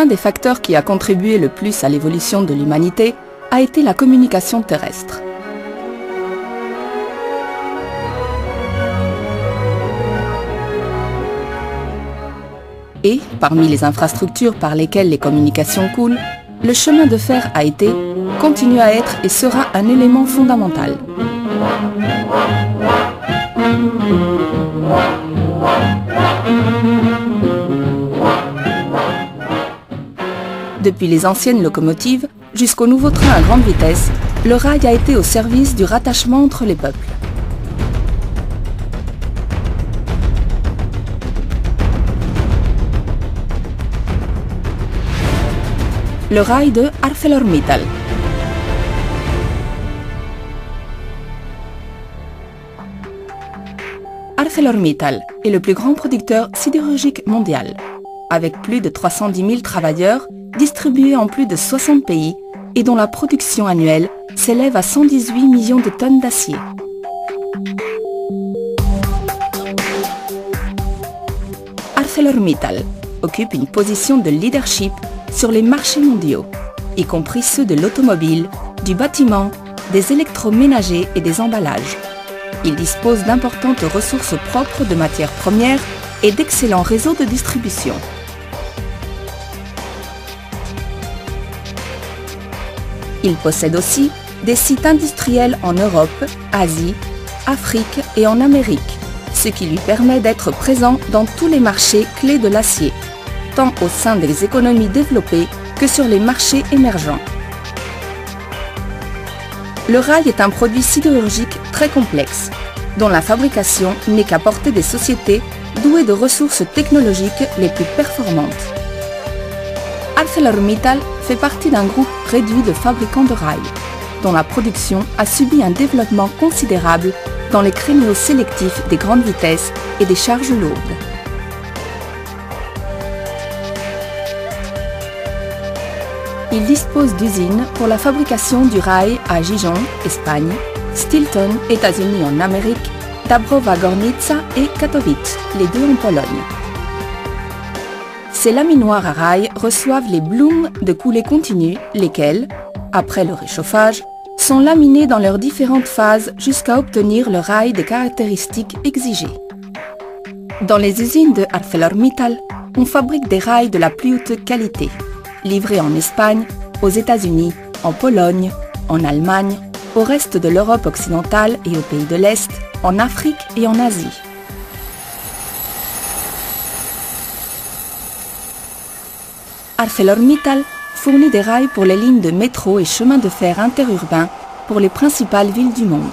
L'un des facteurs qui a contribué le plus à l'évolution de l'humanité a été la communication terrestre. Et, parmi les infrastructures par lesquelles les communications coulent, le chemin de fer a été, continue à être et sera un élément fondamental. Depuis les anciennes locomotives jusqu'aux nouveaux trains à grande vitesse, le rail a été au service du rattachement entre les peuples. Le rail de ArcelorMittal. ArcelorMittal est le plus grand producteur sidérurgique mondial, avec plus de 310 000 travailleurs distribués en plus de 60 pays et dont la production annuelle s'élève à 118 millions de tonnes d'acier. ArcelorMittal occupe une position de leadership sur les marchés mondiaux, y compris ceux de l'automobile, du bâtiment, des électroménagers et des emballages. Il dispose d'importantes ressources propres de matières premières et d'excellents réseaux de distribution. Il possède aussi des sites industriels en Europe, Asie, Afrique et en Amérique, ce qui lui permet d'être présent dans tous les marchés clés de l'acier, tant au sein des économies développées que sur les marchés émergents. Le rail est un produit sidérurgique très complexe, dont la fabrication n'est qu'à portée des sociétés douées de ressources technologiques les plus performantes. ArcelorMittal fait partie d'un groupe réduit de fabricants de rail, dont la production a subi un développement considérable dans les créneaux sélectifs des grandes vitesses et des charges lourdes. Il dispose d'usines pour la fabrication du rail à Gijón, Espagne, Stilton, États-Unis en Amérique, Dąbrowa Górnicza et Katowice, les deux en Pologne. Ces laminoirs à rail reçoivent les blooms de coulée continue, lesquels, après le réchauffage, sont laminés dans leurs différentes phases jusqu'à obtenir le rail des caractéristiques exigées. Dans les usines de ArcelorMittal, on fabrique des rails de la plus haute qualité, livrés en Espagne, aux États-Unis, en Pologne, en Allemagne, au reste de l'Europe occidentale et aux pays de l'Est, en Afrique et en Asie. ArcelorMittal fournit des rails pour les lignes de métro et chemins de fer interurbains pour les principales villes du monde.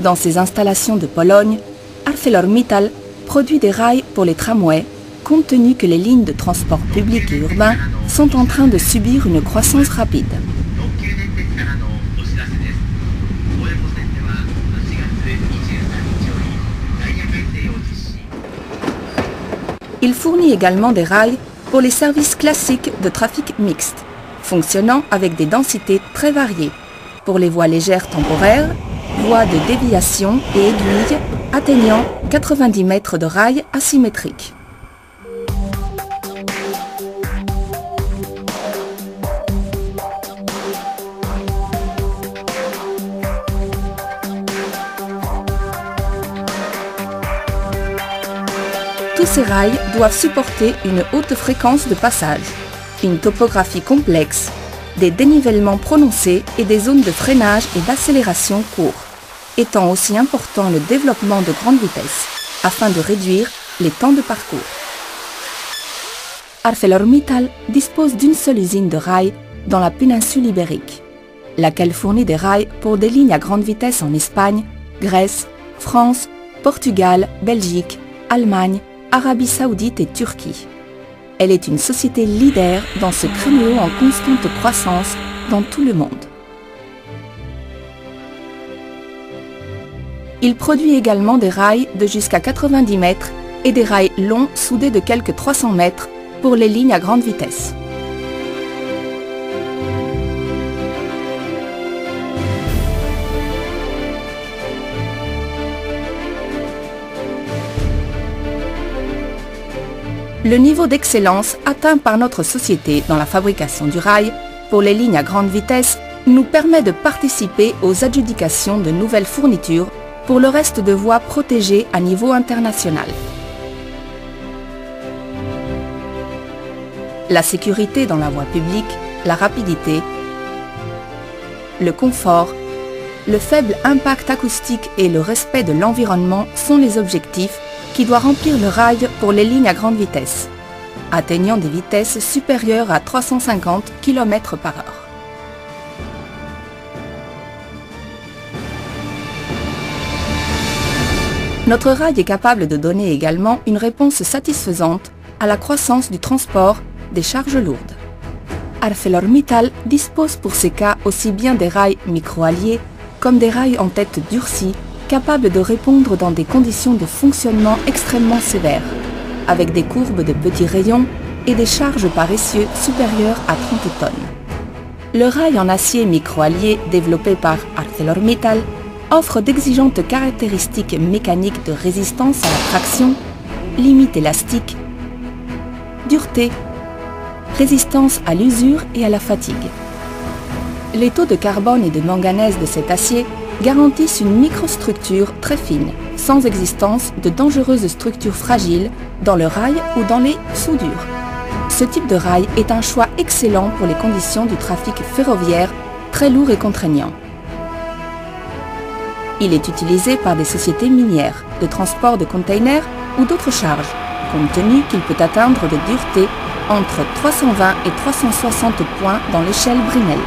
Dans ses installations de Pologne, ArcelorMittal produit des rails pour les tramways, compte tenu que les lignes de transport public et urbain sont en train de subir une croissance rapide. Il fournit également des rails pour les services classiques de trafic mixte, fonctionnant avec des densités très variées, pour les voies légères temporaires, voies de déviation et aiguilles atteignant 90 mètres de rails asymétriques. Tous ces rails doivent supporter une haute fréquence de passage, une topographie complexe, des dénivellements prononcés et des zones de freinage et d'accélération courts, étant aussi important le développement de grande vitesse, afin de réduire les temps de parcours. ArcelorMittal dispose d'une seule usine de rails dans la péninsule ibérique, laquelle fournit des rails pour des lignes à grande vitesse en Espagne, Grèce, France, Portugal, Belgique, Allemagne, Arabie Saoudite et Turquie. Elle est une société leader dans ce créneau en constante croissance dans tout le monde. Il produit également des rails de jusqu'à 90 mètres et des rails longs soudés de quelques 300 mètres pour les lignes à grande vitesse. le niveau d'excellence atteint par notre société dans la fabrication du rail pour les lignes à grande vitesse nous permet de participer aux adjudications de nouvelles fournitures pour le reste de voies protégées à niveau international. La sécurité dans la voie publique, la rapidité, le confort, le faible impact acoustique et le respect de l'environnement sont les objectifs qui doit remplir le rail pour les lignes à grande vitesse, atteignant des vitesses supérieures à 350 km/h. Notre rail est capable de donner également une réponse satisfaisante à la croissance du transport des charges lourdes. ArcelorMittal dispose pour ces cas aussi bien des rails micro-alliés comme des rails en tête durcie capables de répondre dans des conditions de fonctionnement extrêmement sévères, avec des courbes de petits rayons et des charges par essieu supérieures à 30 tonnes. Le rail en acier micro-allié développé par ArcelorMittal offre d'exigeantes caractéristiques mécaniques de résistance à la traction, limite élastique, dureté, résistance à l'usure et à la fatigue. Les taux de carbone et de manganèse de cet acier garantissent une microstructure très fine, sans existence de dangereuses structures fragiles dans le rail ou dans les soudures. Ce type de rail est un choix excellent pour les conditions du trafic ferroviaire très lourd et contraignant. Il est utilisé par des sociétés minières, de transport de containers ou d'autres charges, compte tenu qu'il peut atteindre de dureté entre 320 et 360 points dans l'échelle Brinell.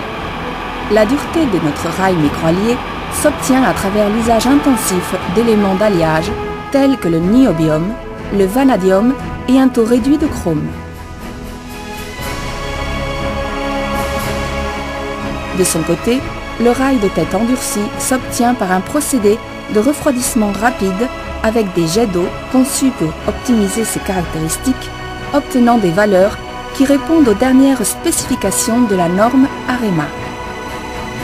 La dureté de notre rail micro-allié s'obtient à travers l'usage intensif d'éléments d'alliage tels que le niobium, le vanadium et un taux réduit de chrome. De son côté, le rail de tête endurci s'obtient par un procédé de refroidissement rapide avec des jets d'eau conçus pour optimiser ses caractéristiques, obtenant des valeurs qui répondent aux dernières spécifications de la norme AREMA.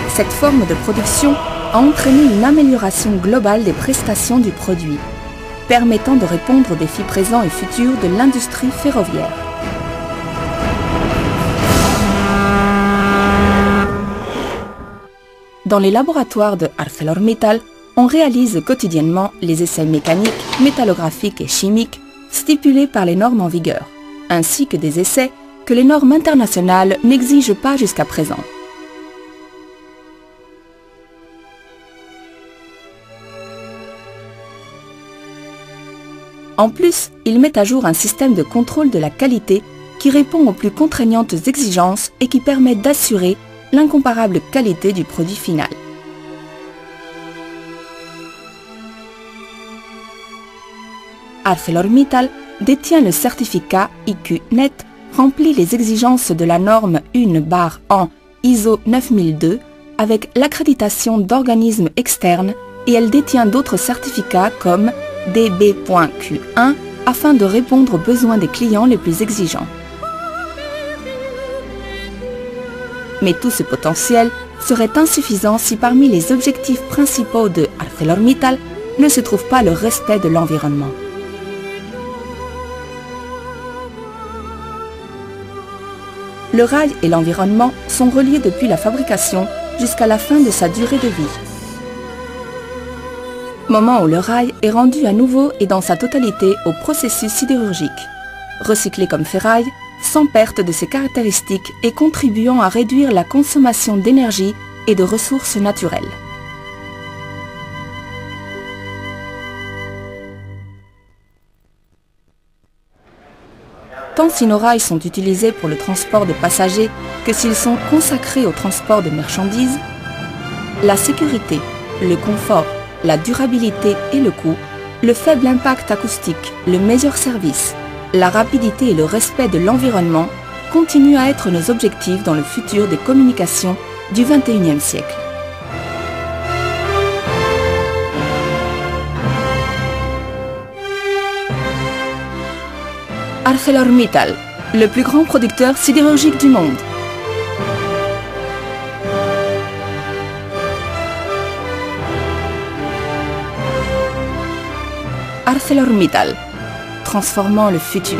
Cette forme de production a entraîné une amélioration globale des prestations du produit, permettant de répondre aux défis présents et futurs de l'industrie ferroviaire. Dans les laboratoires de ArcelorMittal, on réalise quotidiennement les essais mécaniques, métallographiques et chimiques stipulés par les normes en vigueur, ainsi que des essais que les normes internationales n'exigent pas jusqu'à présent. En plus, il met à jour un système de contrôle de la qualité qui répond aux plus contraignantes exigences et qui permet d'assurer l'incomparable qualité du produit final. ArcelorMittal détient le certificat IQ-NET, remplit les exigences de la norme 1/an ISO 9002 avec l'accréditation d'organismes externes et elle détient d'autres certificats comme DB.Q1 afin de répondre aux besoins des clients les plus exigeants. Mais tout ce potentiel serait insuffisant si parmi les objectifs principaux de ArcelorMittal ne se trouve pas le respect de l'environnement. Le rail et l'environnement sont reliés depuis la fabrication jusqu'à la fin de sa durée de vie. Moment où le rail est rendu à nouveau et dans sa totalité au processus sidérurgique, recyclé comme ferraille, sans perte de ses caractéristiques et contribuant à réduire la consommation d'énergie et de ressources naturelles. Tant si nos rails sont utilisés pour le transport de passagers que s'ils sont consacrés au transport de marchandises, la sécurité, le confort, la durabilité et le coût, le faible impact acoustique, le meilleur service, la rapidité et le respect de l'environnement continuent à être nos objectifs dans le futur des communications du XXIe siècle. ArcelorMittal, le plus grand producteur sidérurgique du monde. ArcelorMittal, transformant le futur.